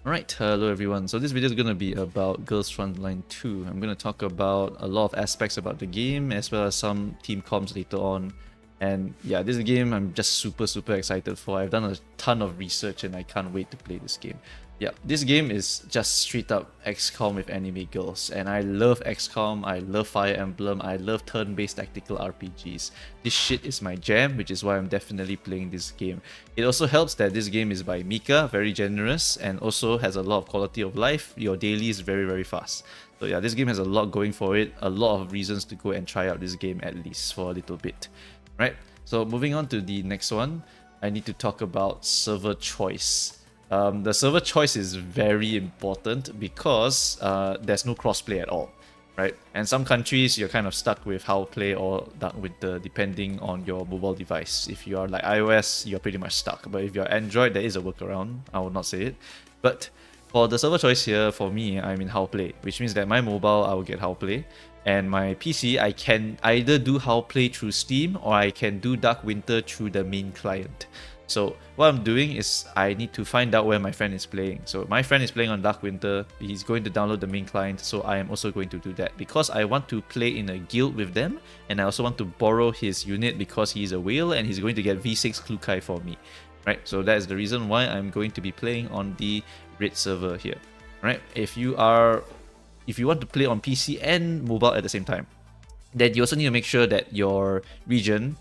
Alright, hello everyone. So this video is going to be about Girls Frontline 2. I'm going to talk about a lot of aspects about the game as well as some team comps later on. And yeah, this game I'm just super excited for. I've done a ton of research and I can't wait to play this game. Yeah, this game is just straight up XCOM with anime girls, and I love XCOM, I love Fire Emblem, I love turn-based tactical RPGs. This shit is my jam, which is why I'm definitely playing this game. It also helps that this game is by Mika, very generous, and also has a lot of quality of life. Your daily is very fast. So yeah, this game has a lot going for it, a lot of reasons to go and try out this game at least for a little bit. Right, so moving on to the next one, I need to talk about server choice. The server choice is very important because there's no crossplay at all, right? And some countries you're kind of stuck with how play or depending on your mobile device. If you are like iOS, you're pretty much stuck. But if you're Android, there is a workaround. I will not say it. But for the server choice here, for me, I'm in how play, which means that my mobile I will get how play. And my PC, I can either do how play through Steam or I can do Dark Winter through the main client. So what I'm doing is I need to find out where my friend is playing. So my friend is playing on Dark Winter, he's going to download the main client, so I am also going to do that because I want to play in a guild with them, and I also want to borrow his unit because he's a whale and he's going to get V6 Klukai for me. Right, so that is the reason why I'm going to be playing on the Red server here. Right, if you want to play on PC and mobile at the same time, then you also need to make sure that your region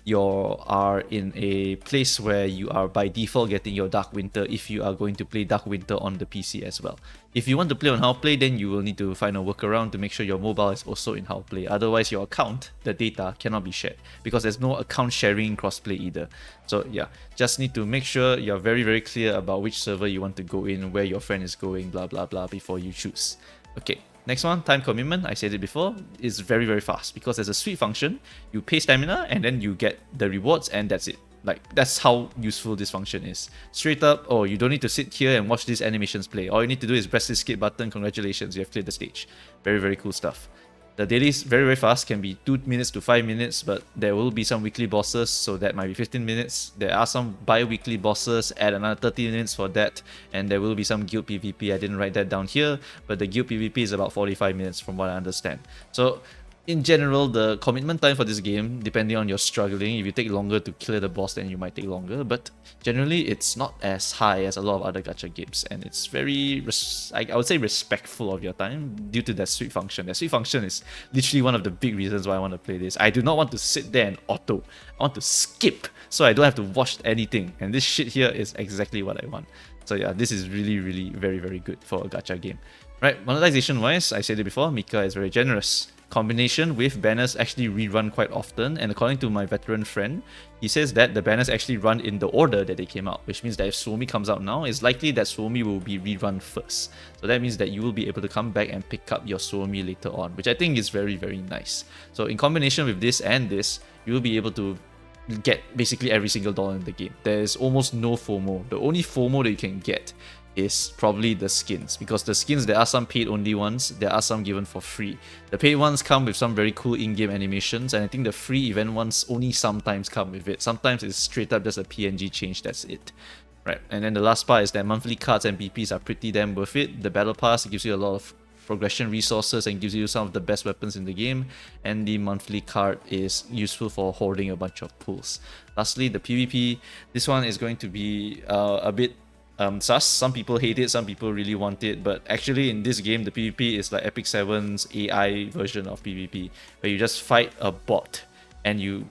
you are in a place where you are by default getting your Dark Winter if you are going to play Dark Winter on the PC as well. If you want to play on How Play, then you will need to find a workaround to make sure your mobile is also in How Play. Otherwise, your account, the data, cannot be shared because there's no account sharing crossplay either. So yeah, just need to make sure you're very clear about which server you want to go in, where your friend is going, blah blah before you choose. Okay. Next one, time commitment, I said it before, is very fast because there's a sweep function, you pay stamina and then you get the rewards and that's it. Like, that's how useful this function is. Straight up, oh, you don't need to sit here and watch these animations play. All you need to do is press this skip button, congratulations, you have cleared the stage. Very cool stuff. The dailies, very fast, can be 2 minutes to 5 minutes, but there will be some weekly bosses, so that might be 15 minutes. There are some bi-weekly bosses, add another 30 minutes for that, and there will be some guild PvP. I didn't write that down here, but the guild PvP is about 45 minutes from what I understand. So, in general, the commitment time for this game, depending on your struggling, if you take longer to clear the boss, then you might take longer, but generally it's not as high as a lot of other gacha games, and it's very, I would say, respectful of your time due to that sweep function. That sweep function is literally one of the big reasons why I want to play this. I do not want to sit there and auto. I want to skip, so I don't have to watch anything, and this shit here is exactly what I want. So yeah, this is really very good for a gacha game. Right, monetization wise, I said it before, Mika is very generous. Combination with banners actually rerun quite often, and according to my veteran friend, he says that the banners actually run in the order that they came out, which means that if Suomi comes out now, it's likely that Suomi will be rerun first. So that means that you will be able to come back and pick up your Suomi later on, which I think is very nice. So in combination with this and this, you will be able to get basically every single dollar in the game. There is almost no FOMO. The only FOMO that you can get is probably the skins, because the skins, there are some paid only ones, there are some given for free. The paid ones come with some very cool in-game animations, and I think the free event ones only sometimes come with it. Sometimes it's straight up just a PNG change, that's it. Right, and then the last part is that monthly cards and BPs are pretty damn worth it. The battle pass gives you a lot of progression resources and gives you some of the best weapons in the game, and the monthly card is useful for holding a bunch of pulls. Lastly, the PvP, this one is going to be a bit sus. Some people hate it, some people really want it, but actually in this game the PvP is like Epic 7's AI version of PvP, where you just fight a bot, and you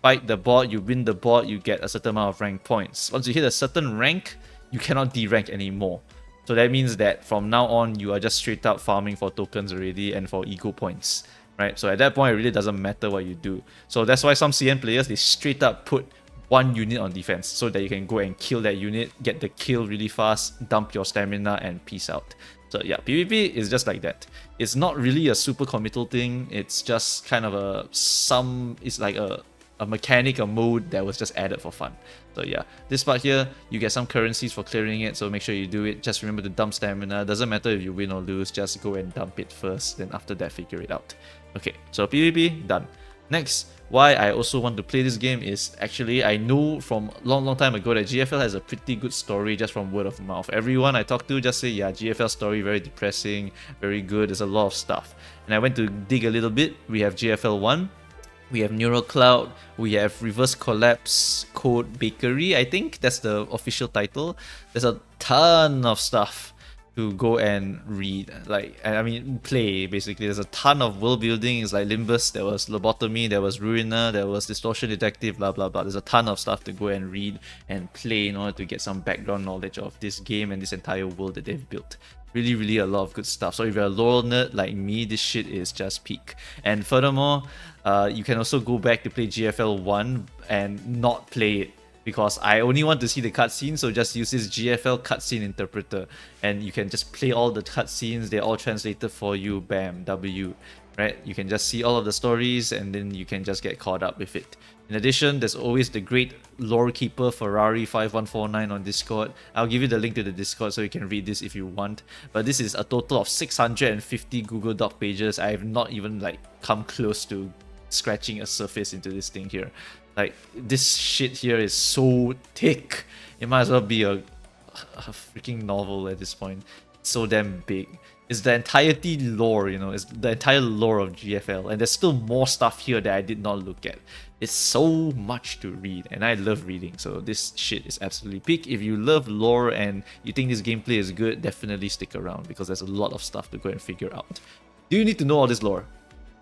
fight the bot, you win the bot, you get a certain amount of rank points. Once you hit a certain rank, you cannot derank anymore. So that means that from now on you are just straight up farming for tokens already and for ego points, right? So at that point it really doesn't matter what you do. So that's why some CN players, they straight up put one unit on defense so that you can go and kill that unit, get the kill really fast, dump your stamina, and peace out. So yeah, PvP is just like that. It's not really a super committal thing, it's just kind of it's like a mechanic, a mode that was just added for fun. So yeah, this part here, you get some currencies for clearing it, so make sure you do it. Just remember to dump stamina. Doesn't matter if you win or lose, just go and dump it first, then after that figure it out. Okay, so PvP, done. Next, why I also want to play this game is actually I know from long time ago that GFL has a pretty good story just from word of mouth. Everyone I talk to just say, yeah, GFL story very depressing, very good, there's a lot of stuff. And I went to dig a little bit. We have GFL1, we have Neural Cloud, we have Reverse Collapse Code Bakery, I think that's the official title. There's a ton of stuff to go and read, play basically. There's a ton of world building. It's like Limbus, there was Lobotomy, there was Ruiner, there was Distortion Detective, blah blah blah. There's a ton of stuff to go and read and play in order to get some background knowledge of this game and this entire world that they've built. Really a lot of good stuff. So if you're a lore nerd like me, this shit is just peak. And furthermore, you can also go back to play GFL 1 and not play it, because I only want to see the cutscenes, so just use this GFL cutscene interpreter and you can just play all the cutscenes. They're all translated for you, bam, W, right? You can just see all of the stories and then you can just get caught up with it. In addition, there's always the great lore keeper Ferrari5149 on Discord. I'll give you the link to the Discord so you can read this if you want. But this is a total of 650 Google Doc pages. I have not even come close to scratching a surface into this thing here. Like, this shit here is so thick. It might as well be a freaking novel at this point. It's so damn big. It's the entirety lore, you know, it's the entire lore of GFL. And there's still more stuff here that I did not look at. It's so much to read, and I love reading, so this shit is absolutely peak. If you love lore and you think this gameplay is good, definitely stick around, because there's a lot of stuff to go and figure out. Do you need to know all this lore?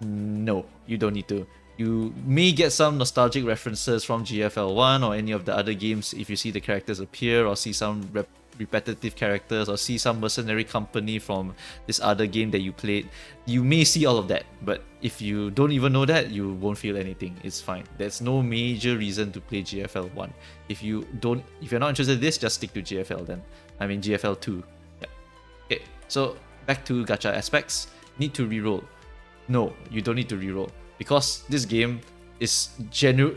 No, you don't need to. You may get some nostalgic references from GFL1 or any of the other games if you see the characters appear, or see some repetitive characters, or see some mercenary company from this other game that you played. You may see all of that, but if you don't even know that, you won't feel anything. It's fine. There's no major reason to play GFL1. If you're not interested in this, just stick to GFL then. I mean GFL2. Yeah. Okay, so back to gacha aspects. Need to reroll. No, you don't need to reroll, because this game is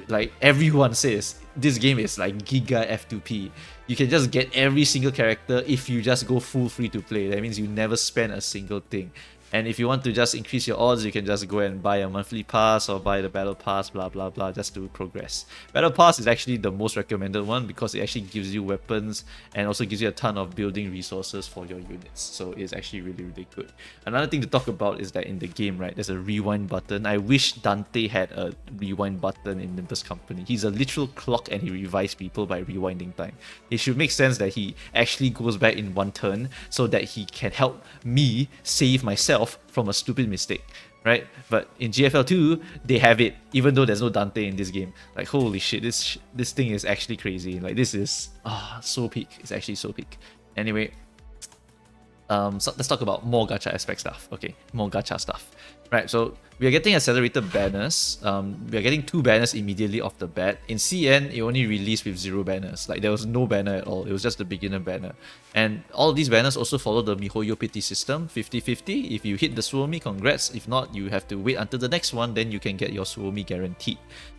like everyone says, this game is like Giga F2P. You can just get every single character if you just go full free to play. That means you never spend a single thing. And if you want to just increase your odds, you can just go and buy a monthly pass or buy the battle pass, blah blah blah, just to progress. Battle pass is actually the most recommended one, because it actually gives you weapons and also gives you a ton of building resources for your units. So it's actually really good. Another thing to talk about is that in the game, right, there's a rewind button. I wish Dante had a rewind button in Nimbus Company. He's a literal clock and he revives people by rewinding time. It should make sense that he actually goes back in one turn so that he can help me save myself from a stupid mistake, right? But in GFL2, they have it, even though there's no Dante in this game. Like, holy shit, this thing is actually crazy. Like, this is so peak. It's actually so peak. Anyway, so let's talk about more gacha aspect stuff. Okay, more gacha stuff. Right, so we are getting accelerated banners. We are getting 2 banners immediately off the bat. In CN, it only released with 0 banners. Like, there was no banner at all. It was just the beginner banner. And all of these banners also follow the Mihoyo pity system, 50-50. If you hit the Suomi, congrats. If not, you have to wait until the next one, then you can get your Suomi guaranteed.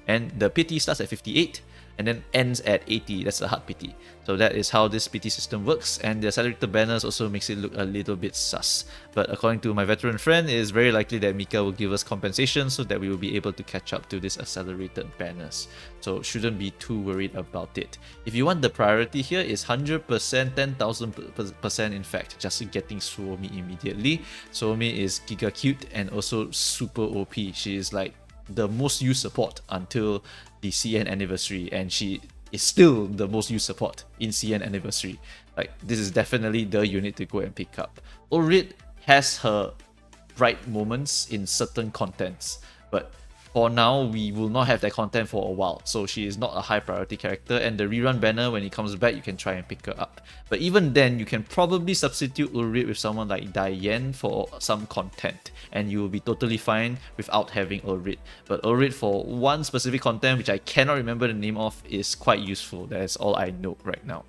And the pity starts at 58 and then ends at 80. That's the hard pity. So that is how this pity system works, and the accelerated banners also makes it look a little bit sus. But according to my veteran friend, it is very likely that Mika will give us compensation so that we will be able to catch up to these accelerated banners. So shouldn't be too worried about it. If you want, the priority here is 100%, 10,000% in fact, just getting Suomi immediately. Suomi is giga cute and also super OP. She is like the most used support until the CN anniversary, and she is still the most used support in CN anniversary. Like, this is definitely the unit to go and pick up. Ulrit has her bright moments in certain contents, but for now, we will not have that content for a while, so she is not a high priority character, and the rerun banner, when it comes back, you can try and pick her up. But even then, you can probably substitute Ulrit with someone like Dai Yan for some content, and you will be totally fine without having Ulrit. But Ulrit for one specific content, which I cannot remember the name of, is quite useful. That is all I know right now.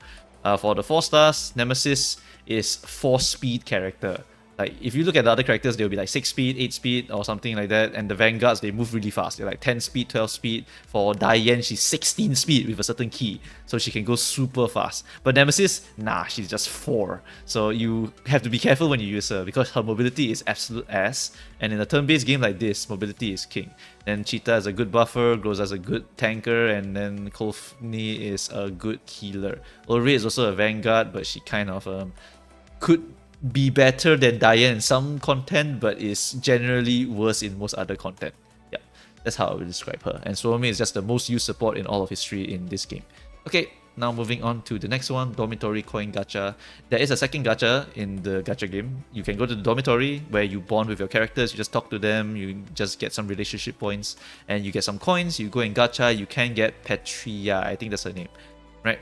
For the 4 stars, Nemesis is 4 speed character. Like, if you look at the other characters, they'll be like 6 speed, 8 speed, or something like that. And the Vanguards, they move really fast. They're like 10 speed, 12 speed. For Dai Yan, she's 16 speed with a certain key. So she can go super fast. But Nemesis, nah, she's just 4. So you have to be careful when you use her because her mobility is absolute ass. And in a turn-based game like this, mobility is king. Then Cheetah is a good buffer, Groza is a good tanker, and then Kolfni is a good healer. Ulrich is also a Vanguard, but she kind of could be better than Dai Yan in some content, but is generally worse in most other content. Yeah, that's how I would describe her. And Suomi is just the most used support in all of history in this game. Okay, now moving on to the next one, Dormitory Coin Gacha. There is a second gacha in the gacha game. You can go to the Dormitory where you bond with your characters, you just talk to them, you just get some relationship points, and you get some coins, you go in gacha, you can get Petria, I think that's her name, right?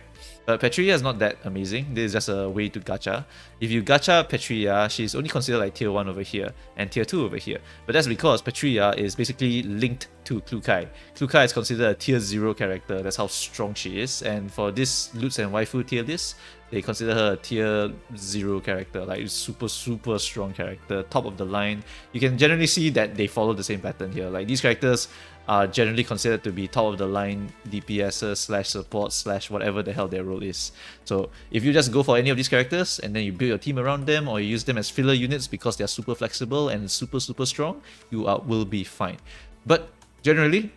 Petria is not that amazing. This is just a way to gacha. If you gacha Petria, she's only considered like tier 1 over here and tier 2 over here. But that's because Petria is basically linked to Klukai. Klukai is considered a tier 0 character. That's how strong she is. And for this Lutz and Waifu tier list, they consider her a tier 0 character, like super strong character, top of the line. You can generally see that they follow the same pattern here. Like these characters are generally considered to be top of the line DPSers slash support slash whatever the hell their role is. So if you just go for any of these characters and then you build your team around them or you use them as filler units because they're super flexible and super strong, you will be fine. But generally,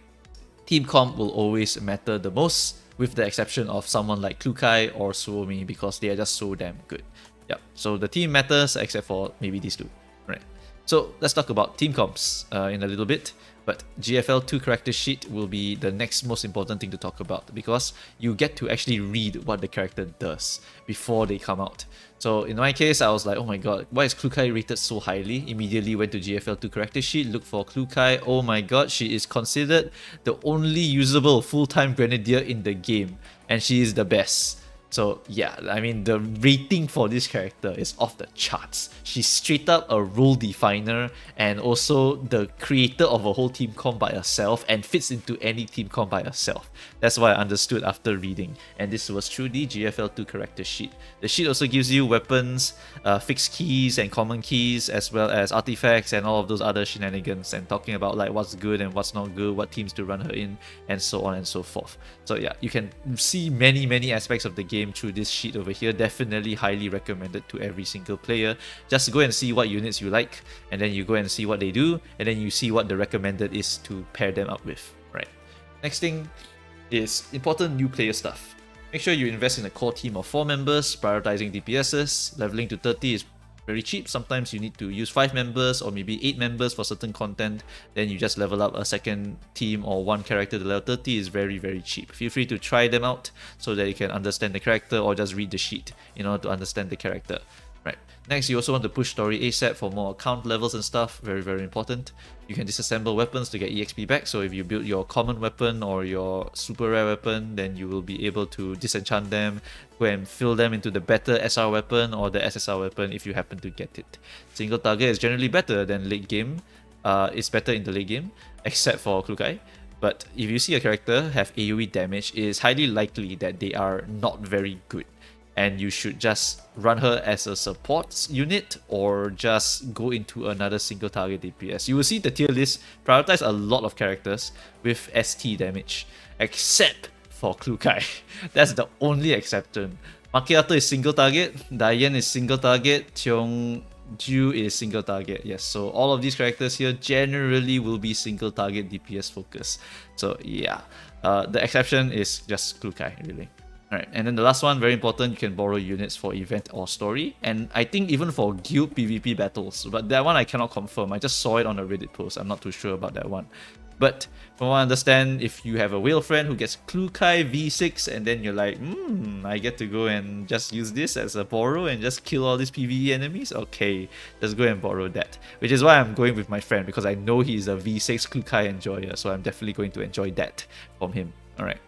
team comp will always matter the most, with the exception of someone like Klukai or Suomi because they are just so damn good. Yeah, so the team matters except for maybe these two. Right. So let's talk about team comps in a little bit. But GFL2 character sheet will be the next most important thing to talk about because you get to actually read what the character does before they come out. So in my case, I was like, oh my god, why is Klukai rated so highly? Immediately went to GFL2 character sheet, looked for Klukai. Oh my god, she is considered the only usable full-time grenadier in the game, and she is the best. So yeah, I mean, the rating for this character is off the charts. She's straight up a role definer and also the creator of a whole team comp by herself and fits into any team comp by herself. That's what I understood after reading, and this was through the GFL2 character sheet. The sheet also gives you weapons, fixed keys and common keys, as well as artifacts and all of those other shenanigans, and talking about like what's good and what's not good, what teams to run her in, and so on and so forth. So yeah, you can see many aspects of the game through this sheet over here. Definitely highly recommended to every single player. Just go and see what units you like, and then you go and see what they do, and then you see what the recommended is to pair them up with. Right. Next thing is important new player stuff. Make sure you invest in a core team of 4 members, prioritizing DPSs. Leveling to 30 is very cheap. Sometimes you need to use 5 members or maybe 8 members for certain content. Then you just level up a second team or one character to level 30 is very cheap. Feel free to try them out so that you can understand the character or just read the sheet in order to understand the character. Right. Next, you also want to push story ASAP for more account levels and stuff. Very important. You can disassemble weapons to get EXP back. So if you build your common weapon or your super rare weapon, then you will be able to disenchant them, go and fill them into the better SR weapon or the SSR weapon if you happen to get it. Single target is generally better than late game. It's better in the late game, except for Klukai. But if you see a character have AoE damage, it is highly likely that they are not very good. And you should just run her as a support unit or just go into another single target DPS. You will see the tier list prioritize a lot of characters with ST damage, except for Klukai. That's the only exception. Macchiato is single target, Dai Yan is single target, Cheongju is single target. Yes, so all of these characters here generally will be single target DPS focus. So yeah, the exception is just Klukai, really. Alright, and then the last one, very important, you can borrow units for event or story. And I think even for guild PvP battles, but that one I cannot confirm. I just saw it on a Reddit post. I'm not too sure about that one. But from what I understand, if you have a whale friend who gets Klukai V6 and then you're like, I get to go and just use this as a borrow and just kill all these PvE enemies? Okay, let's go and borrow that. Which is why I'm going with my friend, because I know he's a V6 Klukai enjoyer, so I'm definitely going to enjoy that from him. Alright,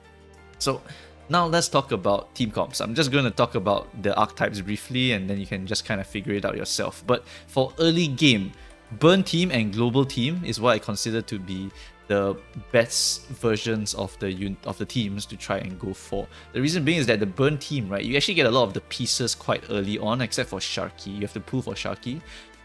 so now let's talk about team comps. I'm just going to talk about the archetypes briefly and then you can just kind of figure it out yourself. But for early game, burn team and global team is what I consider to be the best versions of the teams to try and go for. The reason being is that the burn team, right, you actually get a lot of the pieces quite early on, except for Sharky. You have to pull for Sharky.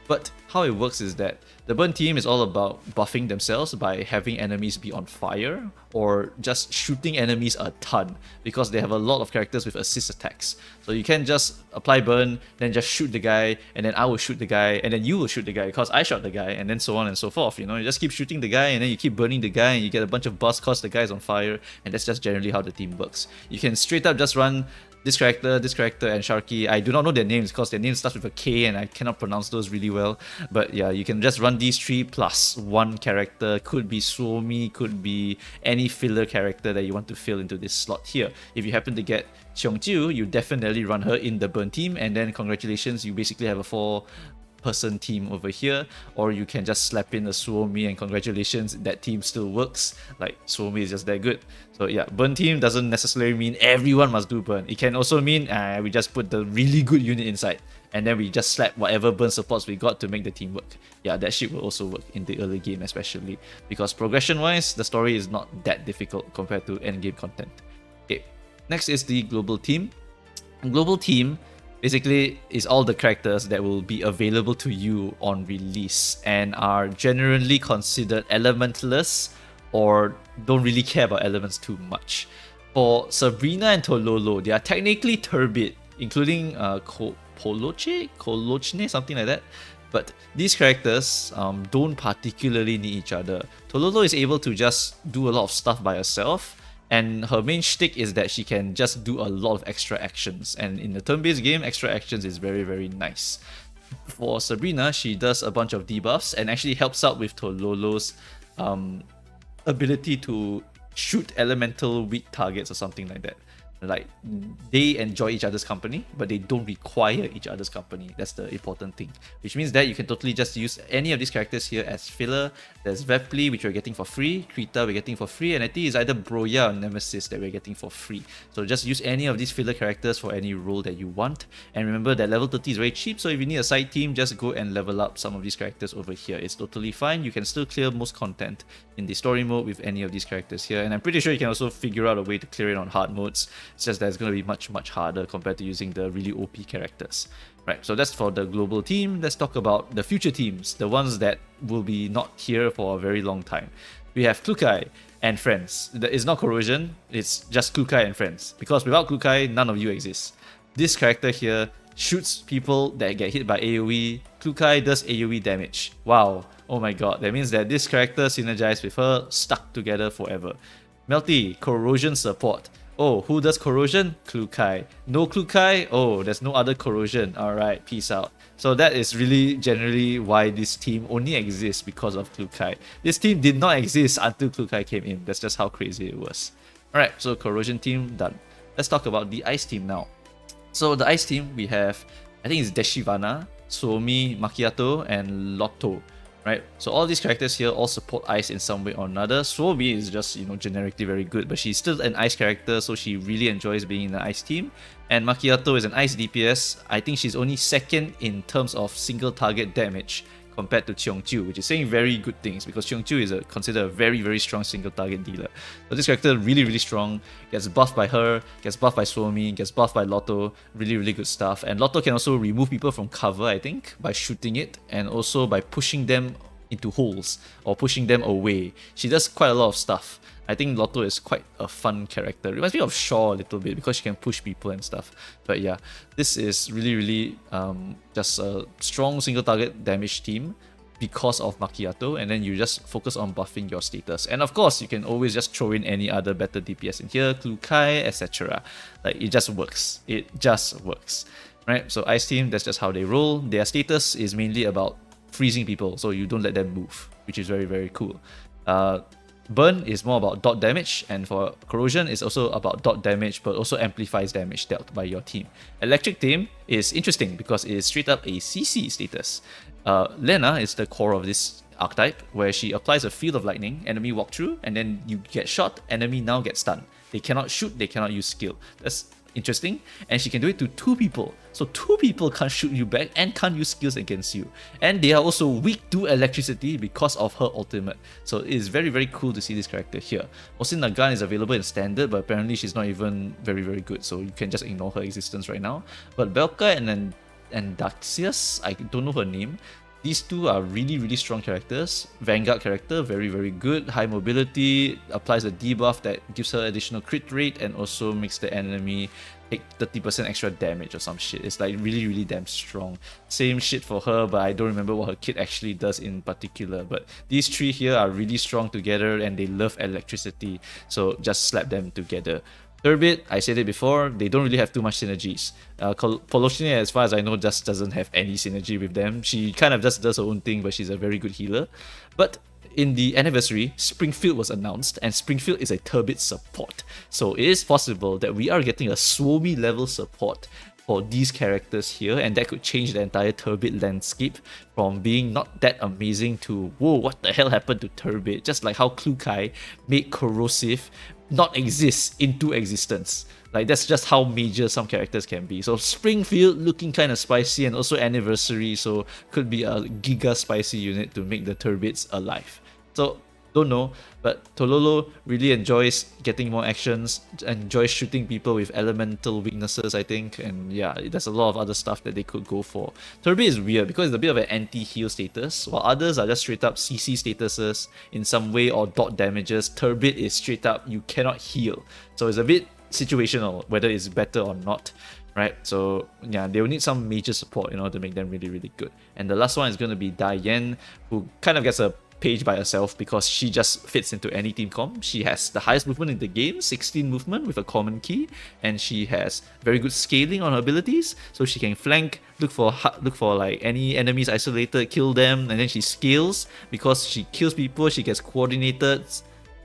But how it works is that the burn team is all about buffing themselves by having enemies be on fire or just shooting enemies a ton, because they have a lot of characters with assist attacks. So you can just apply burn, then just shoot the guy, and then I will shoot the guy, and then you will shoot the guy because I shot the guy, and then so on and so forth. You know, you just keep shooting the guy, and then you keep burning the guy, and you get a bunch of buffs cause the guy is on fire, and that's just generally how the team works. You can straight up just run this character, and Sharky. I do not know their names because their names start with a K and I cannot pronounce those really well. But yeah, you can just run these three plus one character. Could be Suomi, could be any filler character that you want to fill into this slot here. If you happen to get Cheongju, you definitely run her in the burn team, and then congratulations, you basically have a 4-person team over here. Or you can just slap in a Suomi and congratulations, that team still works. Like, Suomi is just that good. So yeah, burn team doesn't necessarily mean everyone must do burn. It can also mean we just put the really good unit inside, and then we just slap whatever burn supports we got to make the team work. Yeah, that shit will also work in the early game especially, because progression wise, the story is not that difficult compared to end game content. Okay, next is the global team. Global team basically is all the characters that will be available to you on release and are generally considered elementalists or don't really care about elements too much. For Sabrina and Tololo, they are technically Turbid, including Kolochne, something like that. But these characters don't particularly need each other. Tololo is able to just do a lot of stuff by herself, and her main shtick is that she can just do a lot of extra actions. And in the turn-based game, extra actions is very, very nice. For Sabrina, she does a bunch of debuffs and actually helps out with Tololo's ability to shoot elemental weak targets or something like that. Like, they enjoy each other's company, but they don't require each other's company. That's the important thing. Which means that you can totally just use any of these characters here as filler. There's Vepli, which we're getting for free. Krita, we're getting for free. And I think it's either Broya or Nemesis that we're getting for free. So just use any of these filler characters for any role that you want. And remember that level 30 is very cheap, so if you need a side team, just go and level up some of these characters over here. It's totally fine. You can still clear most content in the story mode with any of these characters here. And I'm pretty sure you can also figure out a way to clear it on hard modes. It's just that it's going to be much, much harder compared to using the really OP characters. Right, so that's for the global team. Let's talk about the future teams, the ones that will be not here for a very long time. We have Klukai and Friends. It's not Corrosion, it's just Klukai and Friends. Because without Klukai, none of you exist. This character here shoots people that get hit by AoE. Klukai does AoE damage. Wow, oh my god, that means that this character synergizes with her, stuck together forever. Melty, Corrosion support. Oh, who does Corrosion? Klukai. No Klukai? Oh, there's no other Corrosion. Alright, peace out. So that is really generally why this team only exists, because of Klukai. This team did not exist until Klukai came in. That's just how crazy it was. Alright, so Corrosion team done. Let's talk about the Ice team now. So the Ice team, we have, I think it's Deshivana, Suomi, Macchiato, and Lotto. Right? So all these characters here all support ice in some way or another. Suomi is just, generically very good, but she's still an ice character, so she really enjoys being in the ice team. And Macchiato is an ice DPS. I think she's only second in terms of single target damage compared to Cheongju, which is saying very good things, because Cheongju is considered a very, very strong single target dealer. So this character really, really strong, gets buffed by her, gets buffed by Suomi, gets buffed by Lotto, really, really good stuff. And Lotto can also remove people from cover, I think, by shooting it, and also by pushing them into holes or pushing them away. She does quite a lot of stuff. I think Lotto is quite a fun character. Reminds me of Shaw a little bit because she can push people and stuff. But yeah, this is really, really just a strong single target damage team because of Macchiato, and then you just focus on buffing your status. And of course, you can always just throw in any other better DPS in here, Klukai, etc. Like, it just works. It just works. Right? So Ice team, that's just how they roll. Their status is mainly about freezing people, so you don't let them move, which is very, very cool. Burn is more about dot damage, and for Corrosion is also about dot damage, but also amplifies damage dealt by your team. Electric team is interesting because it is straight up a CC status. Lena is the core of this archetype, where she applies a field of lightning, enemy walk through, and then you get shot, enemy now get stunned. They cannot shoot, they cannot use skill. That's interesting, and she can do it to 2 people, so 2 people can't shoot you back and can't use skills against you, and they are also weak to electricity because of her ultimate. So it is very, very cool to see this character here. Osin Nagan is available in standard, but apparently she's not even very, very good, so you can just ignore her existence right now. But Belka and Daxius, I don't know her name, these two are really strong characters. Vanguard character, very good. High mobility, applies a debuff that gives her additional crit rate and also makes the enemy take 30% extra damage or some shit. It's like really damn strong. Same shit for her, but I don't remember what her kit actually does in particular. But these three here are really strong together and they love electricity, so just slap them together. Turbid, I said it before, they don't really have too much synergies. Poloshine, as far as I know, just doesn't have any synergy with them. She kind of just does her own thing, but she's a very good healer. But in the anniversary, Springfield was announced, and Springfield is a Turbid support. So it is possible that we are getting a Suomi level support for these characters here, and that could change the entire Turbid landscape from being not that amazing to, whoa, what the hell happened to Turbid? Just like how Klukai made Corrosive not exist into existence. Like, that's just how major some characters can be. So Springfield looking kind of spicy, and also anniversary, so could be a giga spicy unit to make the Turbids alive. So don't know, but Tololo really enjoys getting more actions, enjoys shooting people with elemental weaknesses, I think, and yeah, there's a lot of other stuff that they could go for. Turbid is weird because it's a bit of an anti-heal status, while others are just straight up CC statuses in some way or dot damages. Turbid is straight up, you cannot heal. So it's a bit situational whether it's better or not, right? So yeah, they will need some major support in order to make them really good. And the last one is going to be Dai Yan, who kind of gets a page by herself because she just fits into any team comp. She has the highest movement in the game, 16 movement with a common key, and she has very good scaling on her abilities, so she can flank, look for like any enemies isolated, kill them, and then she scales. Because she kills people, she gets coordinated,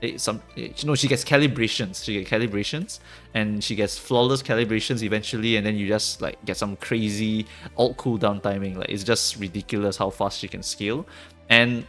she gets calibrations, and she gets flawless calibrations eventually, and then you just like get some crazy alt cooldown timing. Like, it's just ridiculous how fast she can scale. And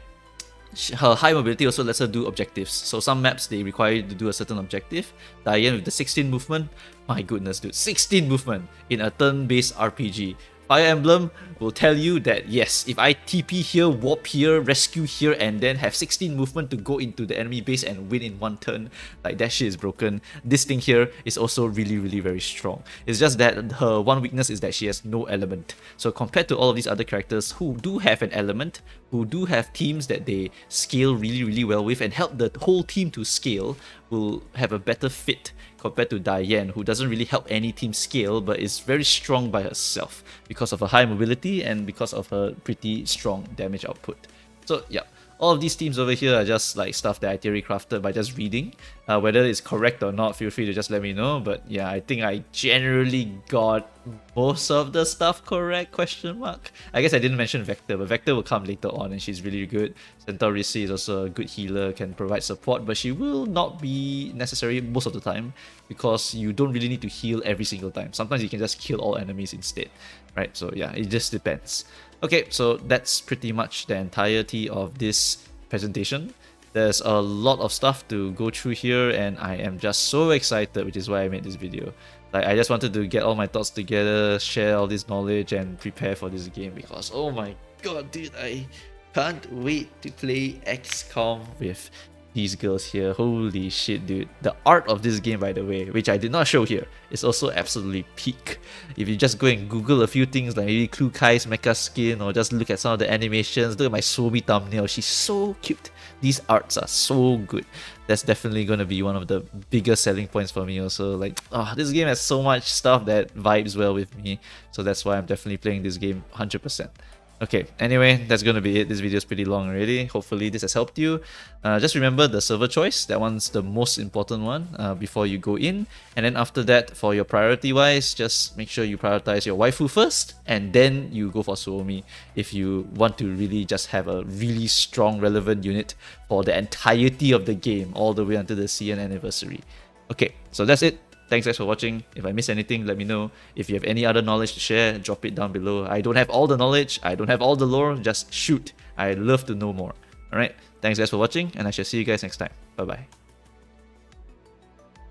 her high mobility also lets her do objectives. So some maps, they require you to do a certain objective. Dai Yan with the 16 movement, my goodness dude, 16 movement in a turn-based RPG. Fire Emblem will tell you that yes, if I TP here, warp here, rescue here, and then have 16 movement to go into the enemy base and win in one turn, like, that shit is broken. This thing here is also really very strong. It's just that her one weakness is that she has no element. So compared to all of these other characters who do have an element, who do have teams that they scale really well with and help the whole team to scale, will have a better fit compared to Dai Yan, who doesn't really help any team scale but is very strong by herself because of her high mobility and because of her pretty strong damage output. So yeah, all of these teams over here are just like stuff that I theory crafted by just reading. Whether it's correct or not, feel free to just let me know. But yeah, I think I generally got most of the stuff correct, question mark. I guess I didn't mention Vector, but Vector will come later on and she's really good. Centaurisi is also a good healer, can provide support, but she will not be necessary most of the time because you don't really need to heal every single time. Sometimes you can just kill all enemies instead, right? So yeah, it just depends. Okay, so that's pretty much the entirety of this presentation. There's a lot of stuff to go through here and I am just so excited, which is why I made this video. Like, I just wanted to get all my thoughts together, share all this knowledge and prepare for this game because, oh my god dude, I can't wait to play XCOM with these girls here. Holy shit dude. The art of this game, by the way, which I did not show here, is also absolutely peak. If you just go and Google a few things like maybe Klukai's mecha skin or just look at some of the animations, look at my Suomi thumbnail, she's so cute. These arts are so good. That's definitely going to be one of the biggest selling points for me also. Like, this game has so much stuff that vibes well with me, so that's why I'm definitely playing this game 100%. Okay, anyway, that's gonna be it. This video is pretty long already. Hopefully this has helped you. Just remember the server choice. That one's the most important one before you go in. And then after that, for your priority wise, just make sure you prioritize your waifu first and then you go for Suomi if you want to really just have a really strong relevant unit for the entirety of the game all the way until the CN anniversary. Okay, so that's it. Thanks guys for watching. If I missed anything, let me know. If you have any other knowledge to share, drop it down below. I don't have all the knowledge, I don't have all the lore, just shoot. I'd love to know more. Alright, thanks guys for watching and I shall see you guys next time. Bye bye.